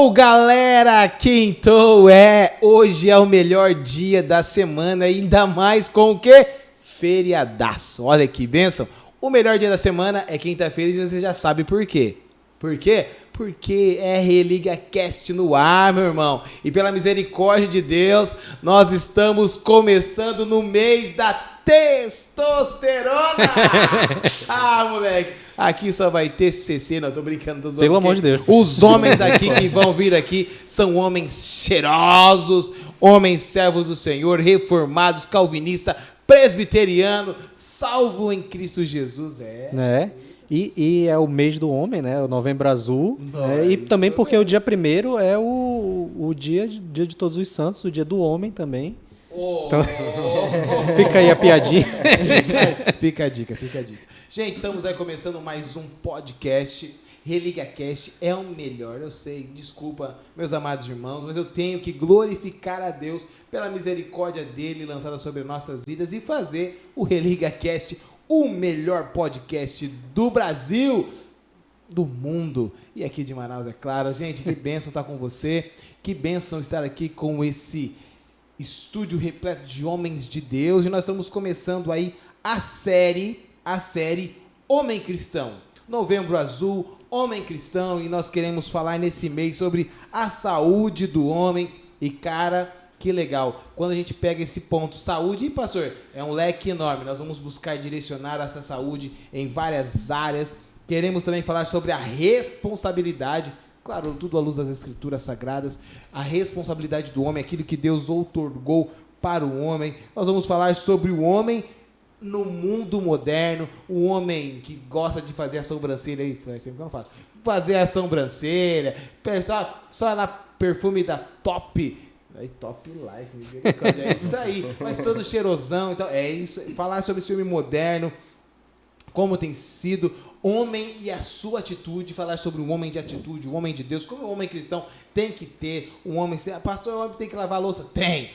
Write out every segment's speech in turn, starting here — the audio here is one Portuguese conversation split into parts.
Galera, quintou, hoje é o melhor dia da semana, ainda mais com o quê? Feriadaço, olha que bênção. O melhor dia da semana é quinta-feira e você já sabe por quê. Por quê? Porque é Religa Cast no ar, meu irmão. E pela misericórdia de Deus, nós estamos começando no mês da testosterona. Moleque, aqui só vai ter CC, não, tô brincando. Pelo amor de Deus. Os homens aqui que vão vir aqui são homens cheirosos, homens servos do Senhor, reformados, calvinistas, presbiteriano, salvo em Cristo Jesus, né? E é o mês do homem, né? O Novembro Azul. E também porque o dia 1º é o dia de Todos os Santos, o dia do homem também. Então, fica aí a piadinha. Fica a dica. Gente, estamos aí começando mais um podcast. Religa Cast é o melhor, eu sei, desculpa, meus amados irmãos, mas eu tenho que glorificar a Deus pela misericórdia dele lançada sobre nossas vidas e fazer o Religa Cast o melhor podcast do Brasil, do mundo e aqui de Manaus, é claro. Gente, que bênção estar com você, que bênção estar aqui com esse estúdio repleto de homens de Deus. E nós estamos começando aí a série Homem Cristão. Novembro Azul, Homem Cristão, e nós queremos falar nesse mês sobre a saúde do homem. E cara, que legal, quando a gente pega esse ponto saúde, e pastor, é um leque enorme, nós vamos buscar direcionar essa saúde em várias áreas. Queremos também falar sobre a responsabilidade, claro, tudo à luz das escrituras sagradas, a responsabilidade do homem, aquilo que Deus outorgou para o homem. Nós vamos falar sobre o homem no mundo moderno, o homem que gosta de fazer a sobrancelha, aí, sempre que eu não faço, fazer a sobrancelha, só na perfume da Top Life, é isso aí, mas todo cheirosão, então é isso, falar sobre esse homem moderno, como tem sido homem e a sua atitude, falar sobre o homem de atitude, o homem de Deus, como o homem cristão tem que ter, um homem, pastor, o homem tem que lavar a louça? Tem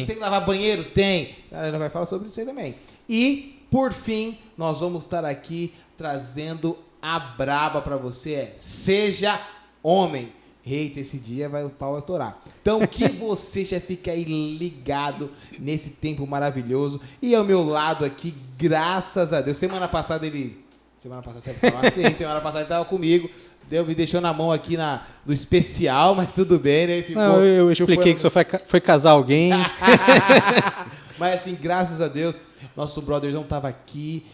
que lavar banheiro? Tem, a gente vai falar sobre isso aí também. E, por fim, nós vamos estar aqui trazendo a braba para você, seja homem. Eita, esse dia o pau vai torar. Então, que você já fica aí ligado nesse tempo maravilhoso. E ao meu lado aqui, graças a Deus, semana passada ele estava comigo, me deixou na mão aqui do especial, mas tudo bem, né? Não, eu expliquei que só foi casar alguém. Mas assim, graças a Deus, nosso brotherzão estava aqui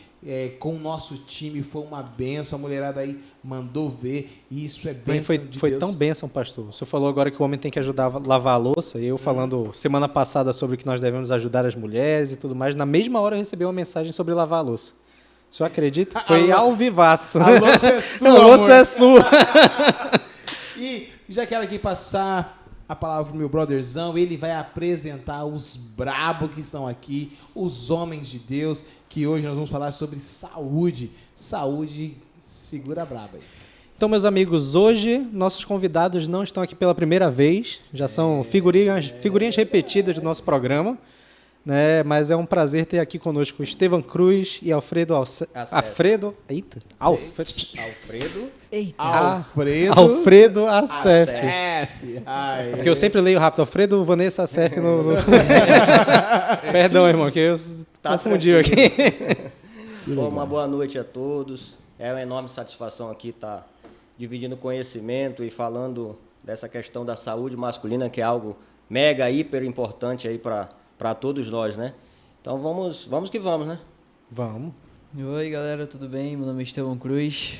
com o nosso time, foi uma bênção, a mulherada aí mandou ver, e isso é bênção de Deus. Foi tão bênção, pastor. O senhor falou agora que o homem tem que ajudar a lavar a louça, e eu falando semana passada sobre que nós devemos ajudar as mulheres e tudo mais, na mesma hora eu recebi uma mensagem sobre lavar a louça. O senhor acredita? Foi ao vivaço. A louça é sua, a louça é sua. E já quero aqui passar a palavra pro meu brotherzão, ele vai apresentar os brabos que estão aqui, os homens de Deus, que hoje nós vamos falar sobre saúde. Saúde, segura a braba aí. Então, meus amigos, hoje nossos convidados não estão aqui pela primeira vez, já são figurinhas repetidas do nosso programa, né? Mas é um prazer ter aqui conosco Estevam Cruz e Alfredo Acef. Porque eu sempre leio rápido, Alfredo Vanessa Acef no... Perdão, irmão, que eu confundi aqui. Bom, uma boa noite a todos. É uma enorme satisfação aqui estar dividindo conhecimento e falando dessa questão da saúde masculina, que é algo mega, hiper importante aí para todos nós, né? Então vamos que vamos, né? Vamos. Oi, galera, tudo bem? Meu nome é Estevam Cruz.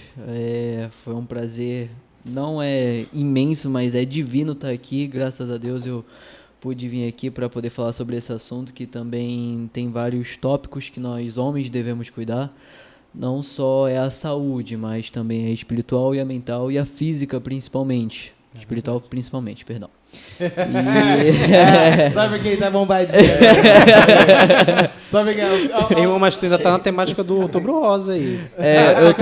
Foi um prazer, não é imenso, mas é divino estar aqui. Graças a Deus eu pude vir aqui para poder falar sobre esse assunto, que também tem vários tópicos que nós homens devemos cuidar. Não só é a saúde, mas também a espiritual e a mental e a física principalmente. Espiritual principalmente, perdão. Sabe quem tá bombadinho? Sabe quem... Mas tu ainda tá na temática do Outubro Rosa aí.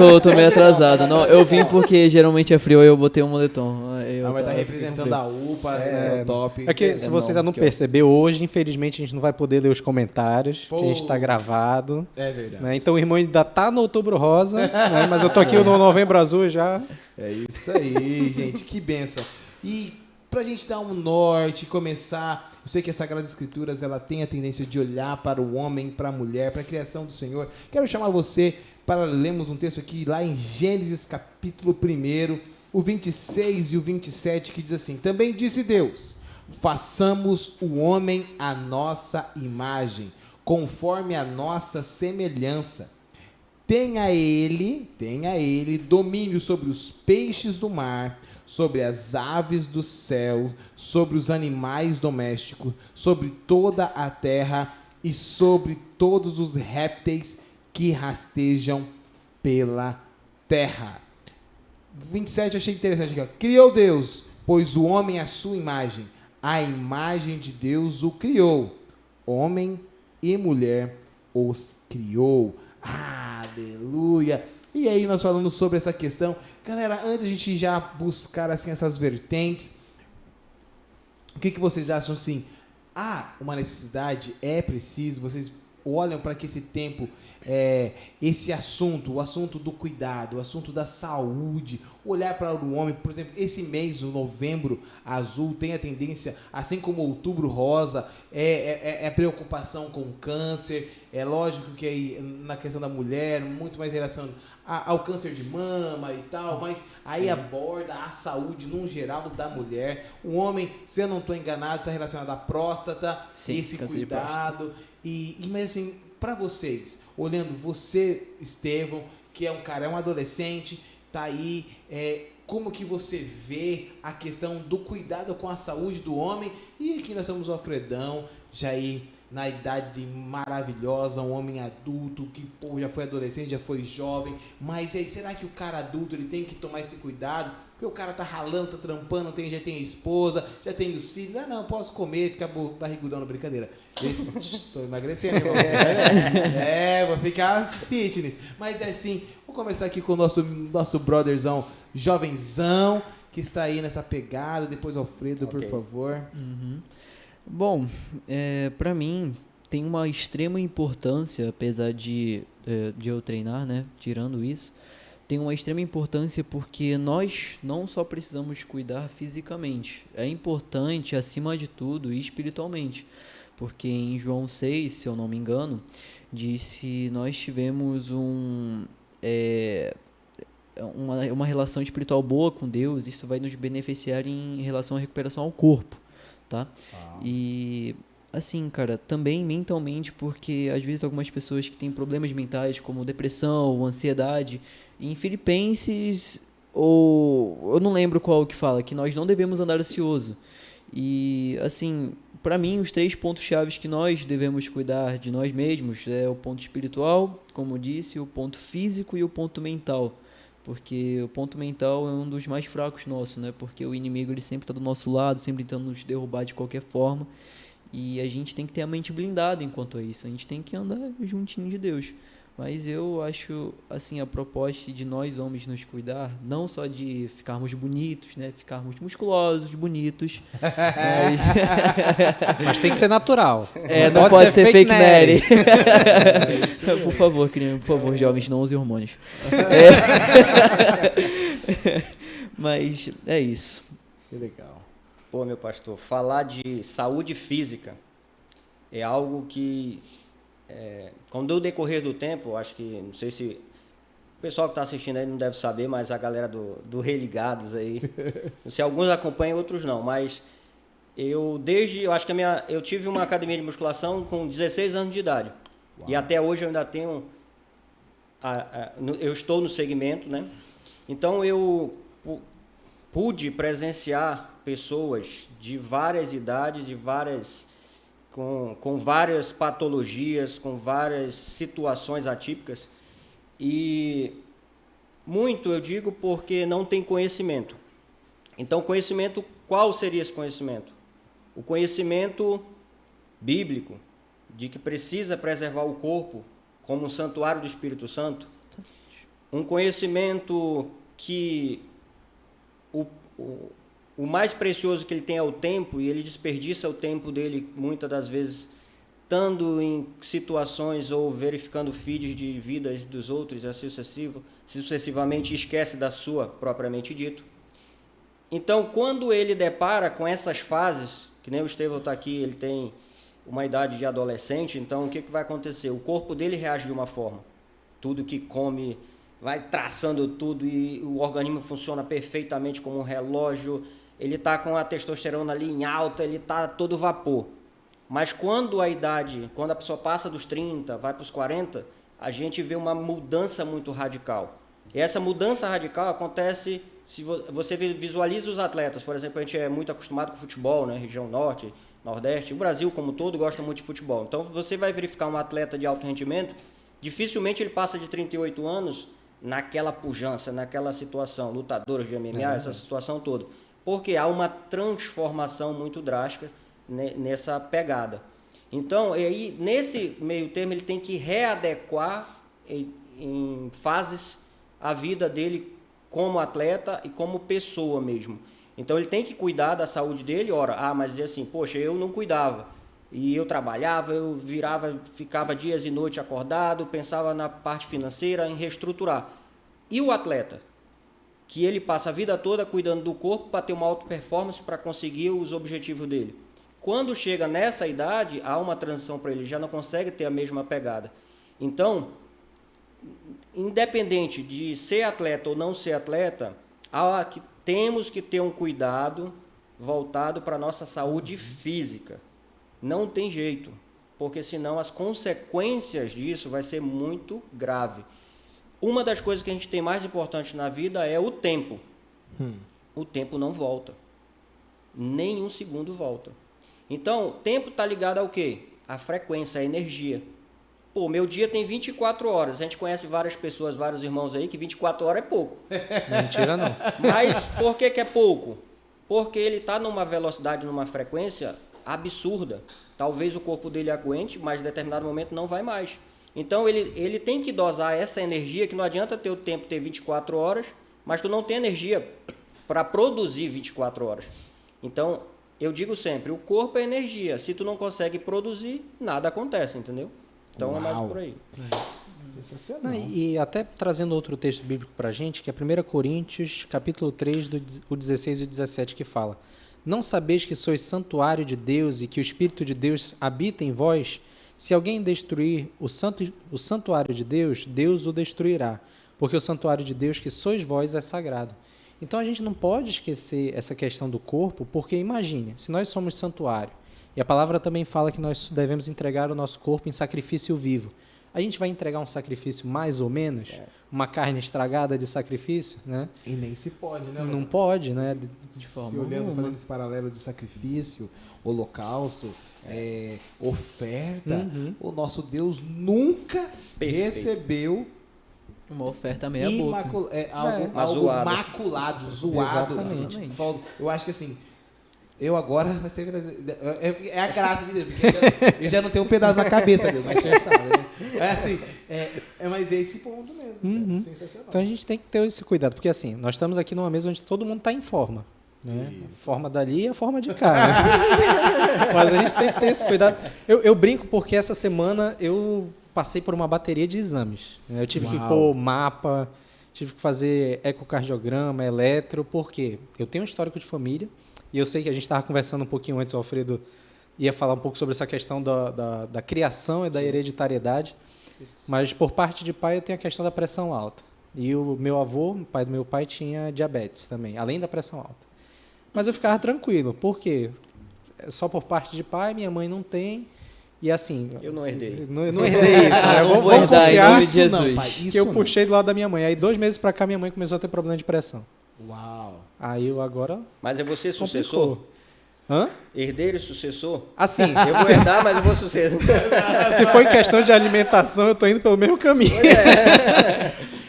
Eu tô meio atrasado. Não, eu vim porque geralmente é frio e eu botei um moletom. Vai estar representando a UPA, esse é o top. É que se você ainda não percebeu, hoje, infelizmente, a gente não vai poder ler os comentários, porque a gente tá gravado. É verdade. Né? Então o irmão ainda tá no Outubro Rosa, né? Mas eu tô aqui no Novembro Azul já. É isso aí, gente, que bênção. E pra gente dar um norte, começar, eu sei que as Sagradas Escrituras, ela tem a tendência de olhar para o homem, para a mulher, para a criação do Senhor. Quero chamar você para lermos um texto aqui, lá em Gênesis capítulo 1, o 26 e o 27, que diz assim: também disse Deus, façamos o homem à nossa imagem, conforme a nossa semelhança. Tenha ele domínio sobre os peixes do mar, sobre as aves do céu, sobre os animais domésticos, sobre toda a terra e sobre todos os répteis que rastejam pela terra. 27 achei interessante aqui. Criou Deus, pois o homem é a sua imagem. A imagem de Deus o criou. Homem e mulher os criou. Aleluia! E aí nós falamos sobre essa questão. Galera, antes a gente já buscar assim essas vertentes, o que vocês acham assim? Uma necessidade, é preciso, vocês olham para que esse tempo, esse assunto, o assunto do cuidado, o assunto da saúde, olhar para o homem, por exemplo, esse mês, o novembro azul, tem a tendência, assim como o outubro rosa, preocupação com o câncer. É lógico que aí, na questão da mulher, muito mais relação ao câncer de mama e tal, mas aí aborda a saúde num geral da mulher. O homem, se eu não estou enganado, está relacionado à próstata, sim, esse cuidado. Mas assim, para vocês, olhando você, Estevão, que é um adolescente, tá aí, como que você vê a questão do cuidado com a saúde do homem? E aqui nós somos o Alfredão, já aí na idade maravilhosa, um homem adulto, que já foi adolescente, já foi jovem, mas aí, será que o cara adulto ele tem que tomar esse cuidado? Porque o cara tá ralando, tá trampando, já tem a esposa, já tem os filhos, não, posso comer, ficar barrigudão, na brincadeira. Estou emagrecendo, vou ficar fitness. Mas assim, vou começar aqui com o nosso brotherzão, jovenzão, que está aí nessa pegada. Depois Alfredo, por favor. Bom, para mim tem uma extrema importância, apesar de eu treinar, né? Tirando isso, tem uma extrema importância porque nós não só precisamos cuidar fisicamente, é importante acima de tudo espiritualmente, porque em João 6, se eu não me engano, disse nós tivemos uma relação espiritual boa com Deus, isso vai nos beneficiar em relação à recuperação ao corpo. Tá? E assim, cara, também mentalmente, porque às vezes algumas pessoas que têm problemas mentais como depressão, ansiedade, em Filipenses, ou eu não lembro qual que fala, que nós não devemos andar ansioso. E assim, para mim, os 3 pontos chaves que nós devemos cuidar de nós mesmos é o ponto espiritual, como disse, o ponto físico e o ponto mental. Porque o ponto mental é um dos mais fracos nossos, né? Porque o inimigo ele sempre está do nosso lado, sempre tentando nos derrubar de qualquer forma. E a gente tem que ter a mente blindada enquanto a isso. A gente tem que andar juntinho de Deus. Mas eu acho, assim, a proposta de nós homens nos cuidar, não só de ficarmos bonitos, né? Ficarmos musculosos, bonitos. Mas tem que ser natural. Não pode ser fake Nery. Por favor, criança, por favor, jovens, não usem hormônios. Mas é isso. Que legal. Pô, meu pastor, falar de saúde física é algo que, com o decorrer do tempo, acho que, não sei se o pessoal que está assistindo aí não deve saber, mas a galera do Religados aí, não sei, alguns acompanham, outros não, mas eu acho que eu tive uma academia de musculação com 16 anos de idade. Uau. E até hoje eu ainda tenho, eu estou no segmento, né? Então eu pude presenciar pessoas de várias idades, com várias patologias, com várias situações atípicas, e muito eu digo porque não tem conhecimento. Então, conhecimento, qual seria esse conhecimento? O conhecimento bíblico, de que precisa preservar o corpo como um santuário do Espírito Santo. Um conhecimento que o mais precioso que ele tem é o tempo, e ele desperdiça o tempo dele, muitas das vezes, estando em situações ou verificando feeds de vidas dos outros, assim sucessivamente esquece da sua, propriamente dito. Então, quando ele depara com essas fases, que nem o Estevão está aqui, ele tem uma idade de adolescente, então o que vai acontecer? O corpo dele reage de uma forma. Tudo que come vai traçando tudo e o organismo funciona perfeitamente como um relógio, ele está com a testosterona ali em alta, ele está todo vapor. Mas quando a pessoa passa dos 30, vai para os 40, a gente vê uma mudança muito radical. E essa mudança radical acontece se você visualiza os atletas. Por exemplo, a gente é muito acostumado com futebol, né? Região Norte, Nordeste. O Brasil, como todo, gosta muito de futebol. Então, você vai verificar um atleta de alto rendimento, dificilmente ele passa de 38 anos naquela pujança, naquela situação, lutadores de MMA, essa situação toda. Porque há uma transformação muito drástica nessa pegada. Então, aí, nesse meio termo, ele tem que readequar em fases a vida dele como atleta e como pessoa mesmo. Então, ele tem que cuidar da saúde dele. Ora, mas dizer assim, poxa, eu não cuidava. E eu trabalhava, ficava dias e noites acordado, pensava na parte financeira, em reestruturar. E o atleta? Que ele passa a vida toda cuidando do corpo para ter uma alta performance, para conseguir os objetivos dele. Quando chega nessa idade, há uma transição para ele, já não consegue ter a mesma pegada. Então, independente de ser atleta ou não ser atleta, temos que ter um cuidado voltado para a nossa saúde física. Não tem jeito, porque senão as consequências disso vai ser muito grave. Uma das coisas que a gente tem mais importante na vida é o tempo. O tempo não volta. Nem um segundo volta. Então, o tempo está ligado ao quê? A frequência, a energia. Pô, meu dia tem 24 horas. A gente conhece várias pessoas, vários irmãos aí, que 24 horas é pouco. Mentira não. Mas por que é pouco? Porque ele está numa velocidade, numa frequência absurda. Talvez o corpo dele aguente, mas em determinado momento não vai mais. Então, ele tem que dosar essa energia, que não adianta ter o tempo ter 24 horas, mas tu não tem energia para produzir 24 horas. Então, eu digo sempre, o corpo é energia. Se tu não consegue produzir, nada acontece, entendeu? Então, é mais por aí. Sensacional. E até trazendo outro texto bíblico para a gente, que é 1 Coríntios, capítulo 3, o 16 e o 17, que fala: não sabeis que sois santuário de Deus e que o Espírito de Deus habita em vós? Se alguém destruir o santuário de Deus, Deus o destruirá, porque o santuário de Deus que sois vós é sagrado. Então a gente não pode esquecer essa questão do corpo, porque imagine, se nós somos santuário, e a palavra também fala que nós devemos entregar o nosso corpo em sacrifício vivo, a gente vai entregar um sacrifício mais ou menos, uma carne estragada de sacrifício, né? E nem se pode, né? Não pode, né? De forma olhando, fazendo esse paralelo de sacrifício, holocausto, oferta, o nosso Deus nunca recebeu uma oferta meia boca. Algo maculado, zoado. Exatamente. Eu acho que assim, eu agora é a graça de Deus, porque eu já não tenho um pedaço na cabeça, Deus, mas o senhor sabe, né? Mas é esse ponto mesmo, é sensacional. Então a gente tem que ter esse cuidado, porque assim, nós estamos aqui numa mesa onde todo mundo está em forma. Né? Forma dali e a forma de cá. Né? Mas a gente tem que ter esse cuidado. Eu brinco porque essa semana eu passei por uma bateria de exames. Né? Eu tive que pôr mapa, tive que fazer ecocardiograma, eletro, porque eu tenho um histórico de família e eu sei que a gente estava conversando um pouquinho antes, o Alfredo ia falar um pouco sobre essa questão da criação e da hereditariedade, mas por parte de pai eu tenho a questão da pressão alta. E o meu avô, o pai do meu pai, tinha diabetes também, além da pressão alta. Mas eu ficava tranquilo, porque só por parte de pai, minha mãe não tem, e assim... Eu não herdei. Não herdei isso, né? Vamos confiar isso não, pai, que eu puxei do lado da minha mãe. Aí 2 meses pra cá, minha mãe começou a ter problema de pressão. Uau! Aí eu agora... Mas é você sucessor? Complicou. Hã? Herdeiro e sucessor? Assim, Eu vou herdar, mas eu vou suceder. se for em questão de alimentação, eu tô indo pelo mesmo caminho.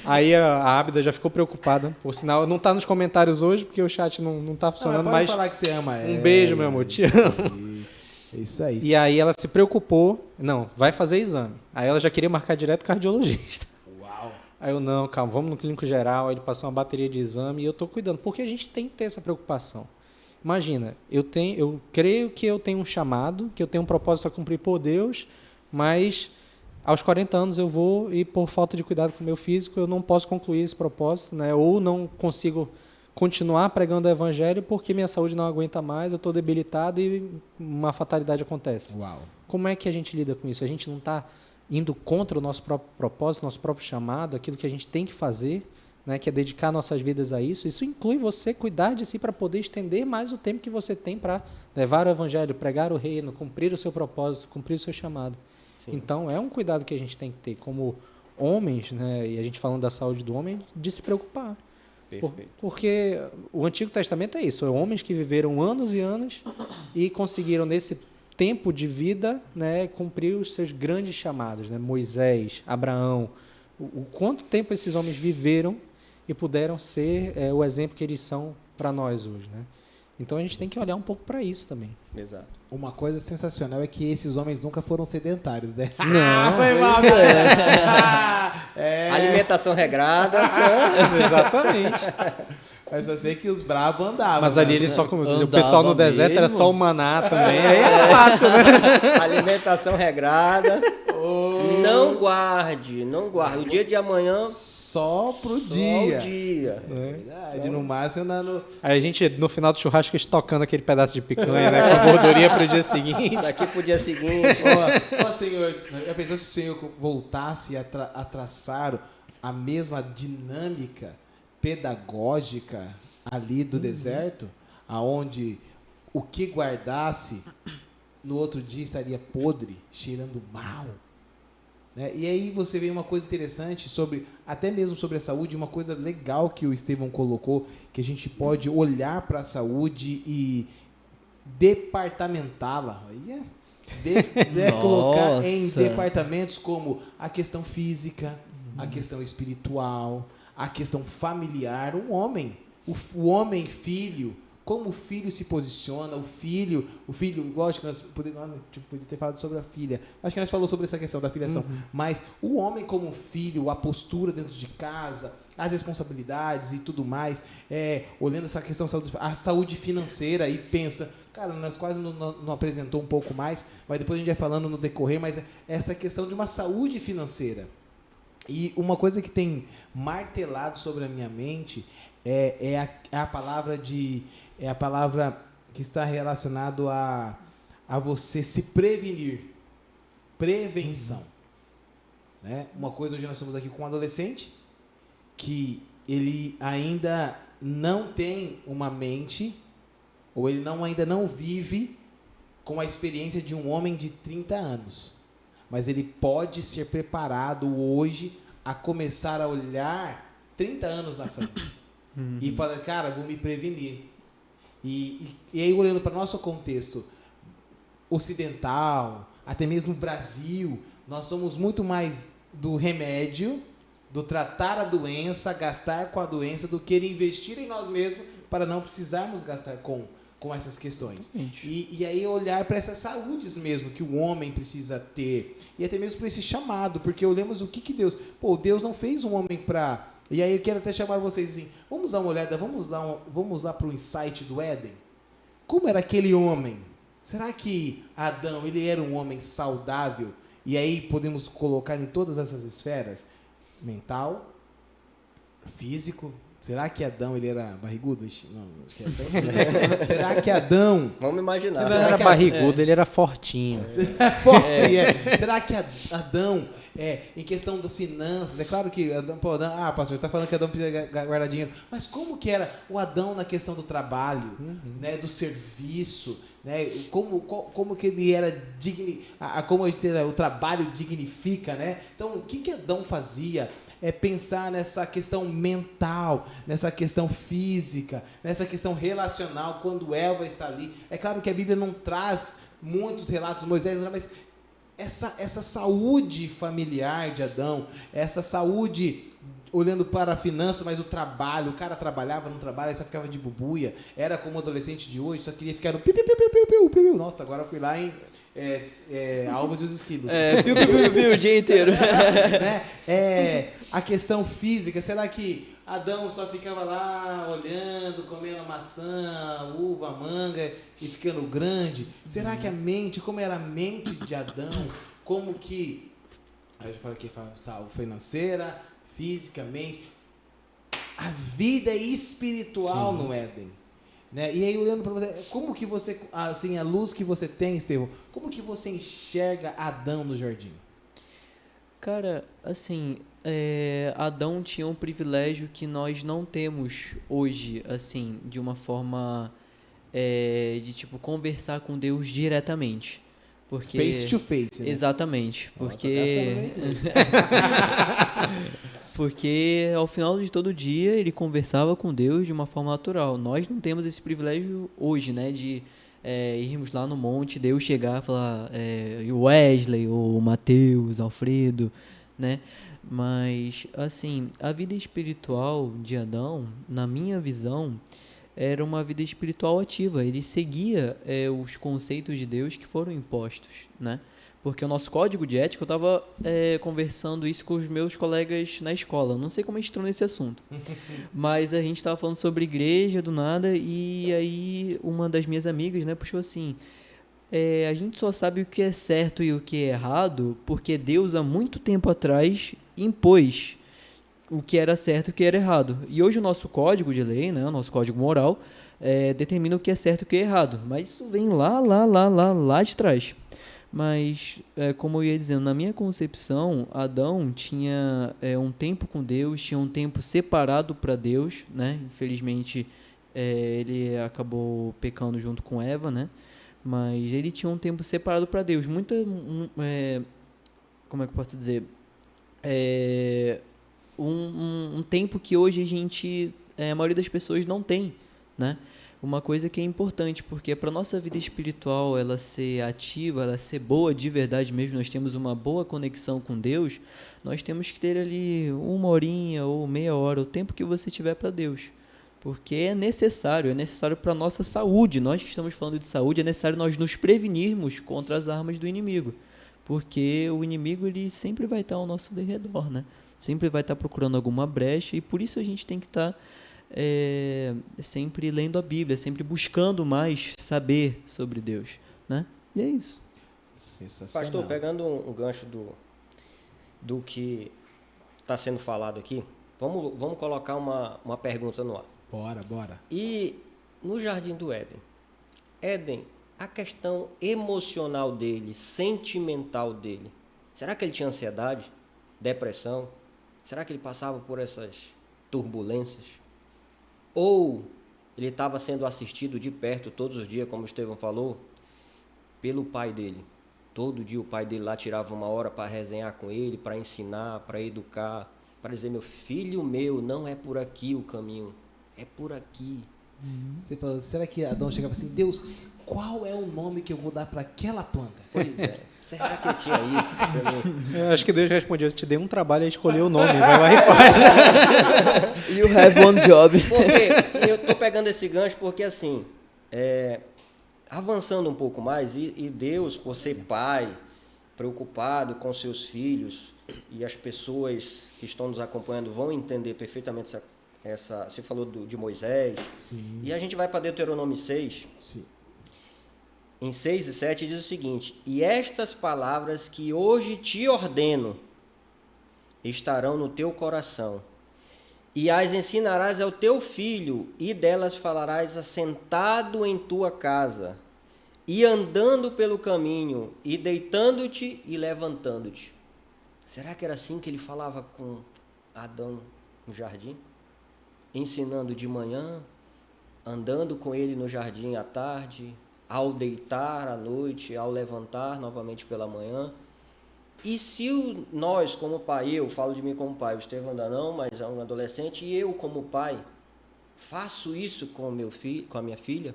Aí a Ábida já ficou preocupada. Por sinal, não tá nos comentários hoje, porque o chat não tá funcionando, mas mas falar que você ama um beijo, meu amor, te amo. É isso aí. E aí ela se preocupou, não, vai fazer exame. Aí ela já queria marcar direto cardiologista. Uau! Aí eu, não, calma, vamos no clínico geral. Aí ele passou uma bateria de exame e eu tô cuidando, porque a gente tem que ter essa preocupação. Imagina, eu creio que eu tenho um chamado, que eu tenho um propósito a cumprir por Deus, mas aos 40 anos eu vou e por falta de cuidado com o meu físico eu não posso concluir esse propósito, né? Ou não consigo continuar pregando o evangelho porque minha saúde não aguenta mais, eu estou debilitado e uma fatalidade acontece. Uau. Como é que a gente lida com isso? A gente não está indo contra o nosso próprio propósito, nosso próprio chamado, aquilo que a gente tem que fazer, né, que é dedicar nossas vidas a isso. Isso inclui você cuidar de si para poder estender mais o tempo que você tem para levar o evangelho, pregar o reino, cumprir o seu propósito, cumprir o seu chamado. Sim. Então, é um cuidado que a gente tem que ter como homens, né, e a gente falando da saúde do homem, de se preocupar. Porque o Antigo Testamento é isso, são homens que viveram anos e anos e conseguiram, nesse tempo de vida, né, cumprir os seus grandes chamados, né? Moisés, Abraão, o quanto tempo esses homens viveram e puderam ser o exemplo que eles são para nós hoje, né? Então a gente tem que olhar um pouco para isso também. Exato. Uma coisa sensacional é que esses homens nunca foram sedentários, né? Não, foi mal, galera. Alimentação regrada. Exatamente. Mas eu sei que os brabos andavam. Mas ali né? eles só comiam. O Andava pessoal no deserto era mesmo. só o maná também. Aí é fácil, né? Alimentação regrada. Não guarde. O dia de amanhã, Só pro só dia. o dia. É verdade, no máximo no... Aí a gente, no final do churrasco, estocando aquele pedaço de picanha, né? Com a gordurinha pro dia seguinte. Daqui pro dia seguinte. Ó, Senhor, já pensou se o Senhor voltasse a traçar a mesma dinâmica pedagógica ali do deserto, aonde o que guardasse no outro dia estaria podre, cheirando mal, né? E aí você vê uma coisa interessante sobre, até mesmo sobre a saúde, uma coisa legal que o Estevão colocou, que a gente pode olhar para a saúde e departamentá-la. Aí colocar em Nossa. departamentos como a questão física, a questão espiritual, a questão familiar. O homem, o homem filho, como o filho se posiciona, o filho, lógico, nós poderíamos ter falado sobre a filha. Acho que nós falamos sobre essa questão da filiação. Mas o homem como filho, a postura dentro de casa, as responsabilidades e tudo mais, olhando essa questão a saúde financeira e pensa, cara, nós quase não apresentou um pouco mais, mas depois a gente vai falando no decorrer, mas essa questão de uma saúde financeira. E uma coisa que tem martelado sobre a minha mente é a palavra que está relacionado a você se prevenir. Prevenção. Né? Uma coisa, hoje nós estamos aqui com um adolescente que ele ainda não tem uma mente, ou ele ainda não vive com a experiência de um homem de 30 anos. Mas ele pode ser preparado hoje a começar a olhar 30 anos na frente. E falar, cara, vou me prevenir. E aí, olhando para o nosso contexto ocidental, até mesmo Brasil, nós somos muito mais do remédio, do tratar a doença, gastar com a doença, do que investir em nós mesmos para não precisarmos gastar com essas questões. E aí olhar para essas saúdes mesmo que o homem precisa ter, e até mesmo para esse chamado, porque olhamos o que Deus... Deus não fez um homem para... E aí eu quero até chamar vocês assim, vamos dar uma olhada, vamos lá para o insight do Éden. Como era aquele homem? Será que Adão, ele era um homem saudável? E aí podemos colocar em todas essas esferas? Mental, físico. Será que Adão, ele era barrigudo? Não, acho que é Será que Adão... Vamos imaginar. Ele não era barrigudo, ele era fortinho. Forte, Será que Adão, em questão das finanças, é claro que Adão, pastor, está falando que Adão precisa guardar dinheiro, mas como que era o Adão na questão do trabalho, né, do serviço, né, como que ele era como o trabalho dignifica, né? Então, o que Adão fazia? Pensar nessa questão mental, nessa questão física, nessa questão relacional, quando Eva está ali. É claro que a Bíblia não traz muitos relatos de Moisés, mas essa saúde familiar de Adão, essa saúde olhando para a finança, mas o trabalho, o cara trabalhava, não trabalha, só ficava de bubuia, era como o adolescente de hoje, só queria ficar no piu, piu, piu, piu, piu, piu. Nossa, agora eu fui lá em Alvos e os Esquilos. Piu, piu, piu, piu, o dia inteiro. Né? A questão física, será que Adão só ficava lá olhando, comendo maçã, uva, manga e ficando grande? Será que a mente, como era a mente de Adão, como que... Aí eu falo aqui, saúde financeira, fisicamente... a vida espiritual no Éden. Né? E aí, olhando para você, como que você, assim, a luz que você tem, Estevão, como que você enxerga Adão no jardim? Cara, assim, Adão tinha um privilégio que nós não temos hoje, assim, de uma forma de, tipo, conversar com Deus diretamente. Porque, Face to face, né? Exatamente, Ó, porque... Porque ao final de todo dia ele conversava com Deus de uma forma natural. Nós não temos esse privilégio hoje, né? De irmos lá no monte, Deus chegar e falar o Wesley, ou o Mateus, Alfredo, né? Mas, assim, a vida espiritual de Adão, na minha visão, era uma vida espiritual ativa. Ele seguia os conceitos de Deus que foram impostos, né? Porque o nosso código de ética, eu estava conversando isso com os meus colegas na escola. Não sei como a gente entrou nesse assunto. Mas a gente estava falando sobre igreja do nada. E aí uma das minhas amigas, né, puxou assim: a gente só sabe o que é certo e o que é errado porque Deus, há muito tempo atrás, impôs o que era certo e o que era errado. E hoje o nosso código de lei, né, o nosso código moral, determina o que é certo e o que é errado. Mas isso vem lá de trás. Mas, como eu ia dizendo, na minha concepção, Adão tinha um tempo com Deus, tinha um tempo separado para Deus, né? Infelizmente, ele acabou pecando junto com Eva, né? Mas ele tinha um tempo separado para Deus. Como é que eu posso dizer? Um tempo que hoje a maioria das pessoas não tem, né? Uma coisa que é importante, porque para a nossa vida espiritual ela ser ativa, ela ser boa de verdade mesmo, nós temos uma boa conexão com Deus, nós temos que ter ali 1 horinha ou meia hora, o tempo que você tiver para Deus. Porque é necessário para a nossa saúde. Nós que estamos falando de saúde, é necessário nós nos prevenirmos contra as armas do inimigo. Porque o inimigo ele sempre vai estar ao nosso derredor, né? Sempre vai estar procurando alguma brecha, e por isso a gente tem que estar sempre lendo a Bíblia, sempre buscando mais saber sobre Deus, né? E é isso. Sensacional. Pastor, pegando um gancho do que está sendo falado aqui, vamos colocar uma pergunta no ar. Bora. E no Jardim do Éden, a questão emocional dele, sentimental dele, será que ele tinha ansiedade, depressão? Será que ele passava por essas turbulências? Ou ele estava sendo assistido de perto todos os dias, como o Estevão falou, pelo pai dele? Todo dia o pai dele lá tirava 1 hora para resenhar com ele, para ensinar, para educar, para dizer: meu filho meu, não é por aqui o caminho, é por aqui. Você falou, será que Adão chegava assim: Deus, qual é o nome que eu vou dar para aquela planta? Pois é, será que tinha isso? Eu acho que Deus respondia: eu te dei um trabalho a escolher o nome, vai lá e faz. You have one job. Porque eu tô pegando esse gancho porque, assim, avançando um pouco mais, e Deus, por ser pai, preocupado com seus filhos, e as pessoas que estão nos acompanhando vão entender perfeitamente você falou de Moisés. Sim. E a gente vai para Deuteronômio 6. Sim. Em 6 e 7 diz o seguinte: e estas palavras que hoje te ordeno estarão no teu coração, e as ensinarás ao teu filho, e delas falarás assentado em tua casa, e andando pelo caminho, e deitando-te e levantando-te. Será que era assim que ele falava com Adão no jardim? Ensinando de manhã, andando com ele no jardim à tarde, ao deitar à noite, ao levantar novamente pela manhã. E se nós, como pai, eu falo de mim como pai, o Estevão ainda não, mas é um adolescente, e eu como pai, faço isso com a minha filha,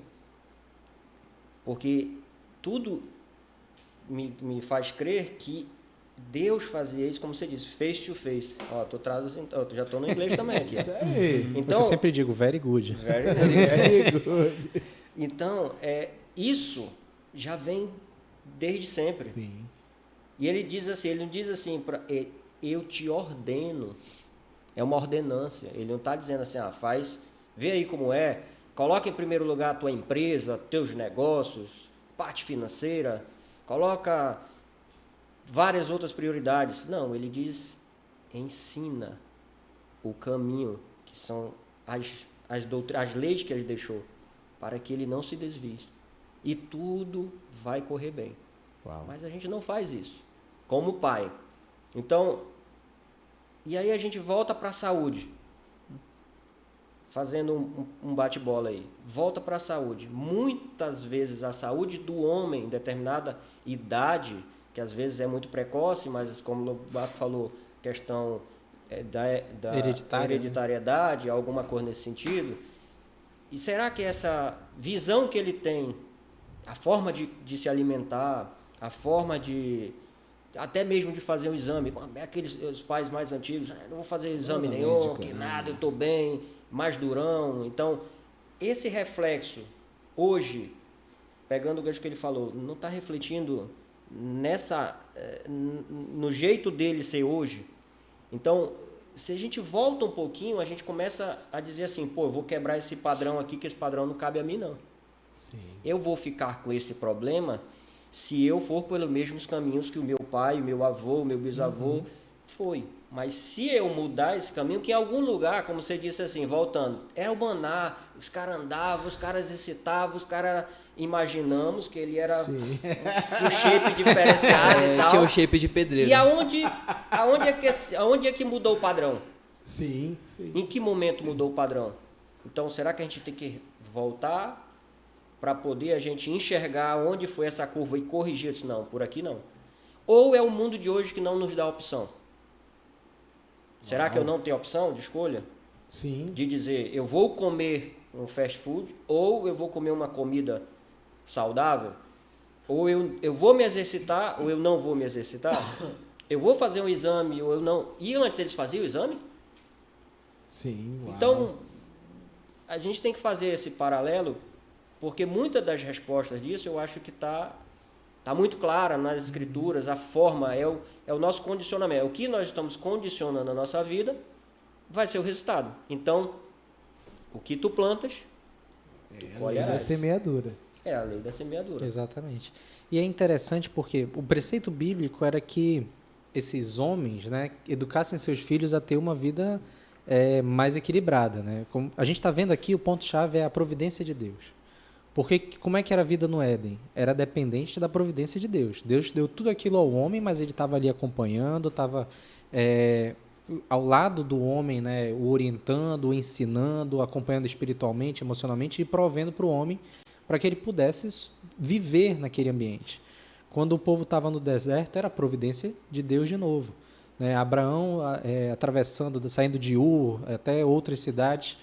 porque tudo me faz crer que Deus fazia isso, como você disse, face to face. Ó, tô traduzindo, já estou no inglês também aqui. Isso aí. Então, eu sempre digo very good. Very good. Então, isso já vem desde sempre. Sim. E ele não diz assim, eu te ordeno. É uma ordenância. Ele não está dizendo assim, vê aí como é, coloca em primeiro lugar a tua empresa, teus negócios, parte financeira, coloca várias outras prioridades. Não, ele diz, ensina o caminho que são as leis que ele deixou, para que ele não se desvie. E tudo vai correr bem. Uau. Mas a gente não faz isso, como pai. Então, e aí a gente volta para a saúde, fazendo um bate-bola aí. Volta para a saúde. Muitas vezes a saúde do homem, em determinada idade, que às vezes é muito precoce, mas como o Lobato falou, questão da hereditariedade, né? Alguma coisa nesse sentido. E será que essa visão que ele tem, a forma de se alimentar, a forma de até mesmo de fazer um exame, os pais mais antigos, não vou fazer exame nenhum, que nada, eu estou bem, mais durão. Então, esse reflexo, hoje, pegando o gancho que ele falou, não está refletindo no jeito dele ser hoje. Então, se a gente volta um pouquinho, a gente começa a dizer assim, pô, eu vou quebrar esse padrão aqui, que esse padrão não cabe a mim, não. Sim. Eu vou ficar com esse problema se eu for pelos mesmos caminhos que o meu pai, o meu avô, o meu bisavô foi. Mas se eu mudar esse caminho, que em algum lugar, como você disse assim, voltando, é o maná, os caras andavam, os caras exercitavam, os caras imaginamos que ele era um shape diferenciado e tal. Tinha o shape de pedreiro. E aonde é que mudou o padrão? Sim. Em que momento mudou o padrão? Então, será que a gente tem que voltar para poder a gente enxergar onde foi essa curva e corrigir? Isso não, por aqui não. Ou é o mundo de hoje que não nos dá opção? Será que eu não tenho opção de escolha? Sim. De dizer, eu vou comer um fast food ou eu vou comer uma comida saudável? Ou eu vou me exercitar ou eu não vou me exercitar? Eu vou fazer um exame ou eu não... E antes eles faziam o exame? Sim, uau. Então, a gente tem que fazer esse paralelo, porque muitas das respostas disso eu acho que está muito clara nas escrituras, a forma, é o nosso condicionamento. O que nós estamos condicionando na nossa vida vai ser o resultado. Então, o que tu plantas, tu colherás. É a semeadura. É a lei da semeadura. Exatamente. E é interessante porque o preceito bíblico era que esses homens, né, educassem seus filhos a ter uma vida mais equilibrada, né? Como a gente está vendo aqui, o ponto-chave é a providência de Deus. Porque como é que era a vida no Éden? Era dependente da providência de Deus. Deus deu tudo aquilo ao homem, mas ele estava ali acompanhando, estava ao lado do homem, né, o orientando, o ensinando, acompanhando espiritualmente, emocionalmente e provendo para o homem para que ele pudesse viver naquele ambiente. Quando o povo estava no deserto, era a providência de Deus de novo. Né? Abraão, saindo de Ur até outras cidades,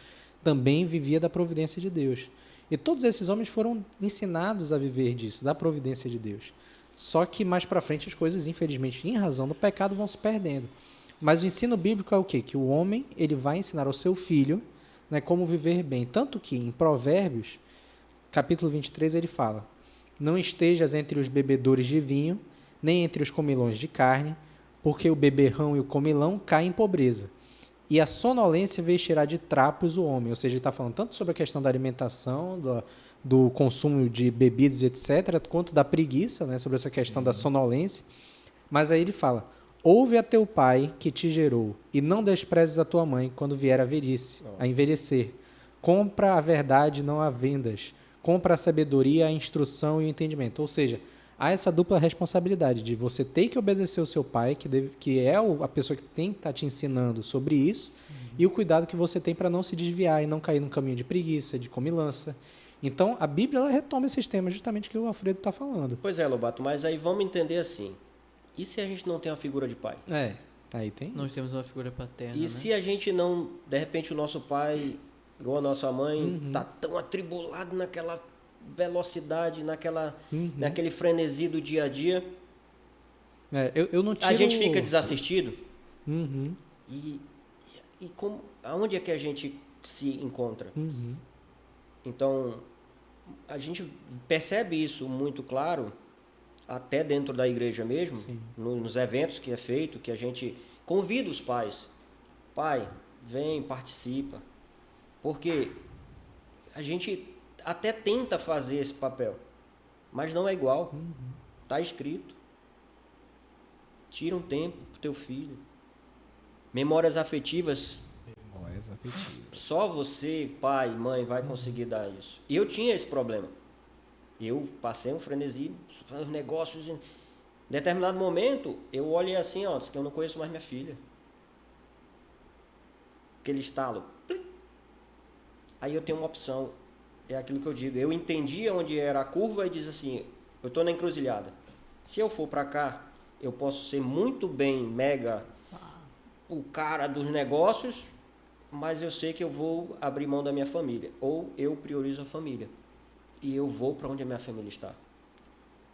também vivia da providência de Deus. E todos esses homens foram ensinados a viver disso, da providência de Deus. Só que mais para frente as coisas, infelizmente, em razão do pecado, vão se perdendo. Mas o ensino bíblico é o quê? Que o homem ele vai ensinar ao seu filho, né, como viver bem. Tanto que em Provérbios, capítulo 23, ele fala: não estejas entre os bebedores de vinho, nem entre os comilões de carne, porque o beberrão e o comilão caem em pobreza. E a sonolência vestirá de trapos o homem. Ou seja, ele está falando tanto sobre a questão da alimentação, do consumo de bebidas, etc., quanto da preguiça, né, sobre essa questão da sonolência. Mas aí ele fala: ouve a teu pai que te gerou, e não desprezes a tua mãe quando vier a velhice, a envelhecer. Compra a verdade, não a vendas. Compra a sabedoria, a instrução e o entendimento. Ou seja, há essa dupla responsabilidade de você ter que obedecer o seu pai, que é a pessoa que tem que estar te ensinando sobre isso, e o cuidado que você tem para não se desviar e não cair num caminho de preguiça, de comilança. Então, a Bíblia ela retoma esses temas justamente que o Alfredo está falando. Pois é, Lobato, mas aí vamos entender assim. E se a gente não tem uma figura de pai? Aí tem Nós isso. temos uma figura paterna, E né? se a gente não, de repente o nosso pai, igual a nossa mãe, está tão atribulado naquela velocidade, naquele frenesi do dia a dia, Eu não tiro... a gente fica desassistido. Uhum. E aonde é que a gente se encontra? Uhum. Então, a gente percebe isso muito claro, até dentro da igreja mesmo, nos eventos que é feito, que a gente convida os pais. Pai, vem, participa. Porque a gente até tenta fazer esse papel, mas não é igual. Está escrito. Tira um tempo para o teu filho. Memórias afetivas Mais afetivas. Só você, pai, mãe, vai conseguir dar isso. E eu tinha esse problema. Eu passei um frenesi, os negócios. Em determinado momento, eu olhei assim, ó, disse que eu não conheço mais minha filha. Aquele estalo. Aí eu tenho uma opção. É aquilo que eu digo. Eu entendi onde era a curva e diz assim, eu estou na encruzilhada. Se eu for para cá, eu posso ser muito bem mega o cara dos negócios, mas eu sei que eu vou abrir mão da minha família. Ou eu priorizo a família. E eu vou para onde a minha família está.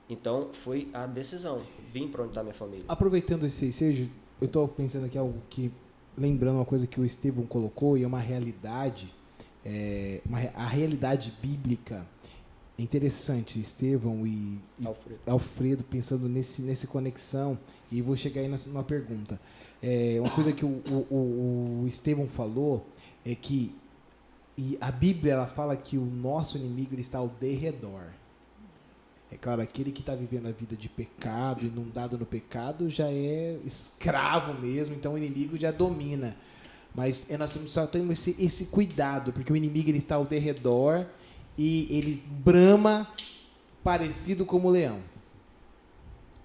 Então, foi a decisão. Vim para onde está a minha família. Aproveitando esse ensejo, eu estou pensando aqui algo que, lembrando uma coisa que o Estevão colocou, e é uma realidade, a realidade bíblica. É interessante, Estevão e Alfredo pensando nessa conexão, e vou chegar aí numa pergunta. Uma coisa que o Estevão falou é que a Bíblia ela fala que o nosso inimigo ele está ao derredor. É claro, aquele que está vivendo a vida de pecado, inundado no pecado, já é escravo mesmo, então o inimigo já domina. Mas nós só temos esse cuidado, porque o inimigo ele está ao derredor e ele brama parecido como o leão.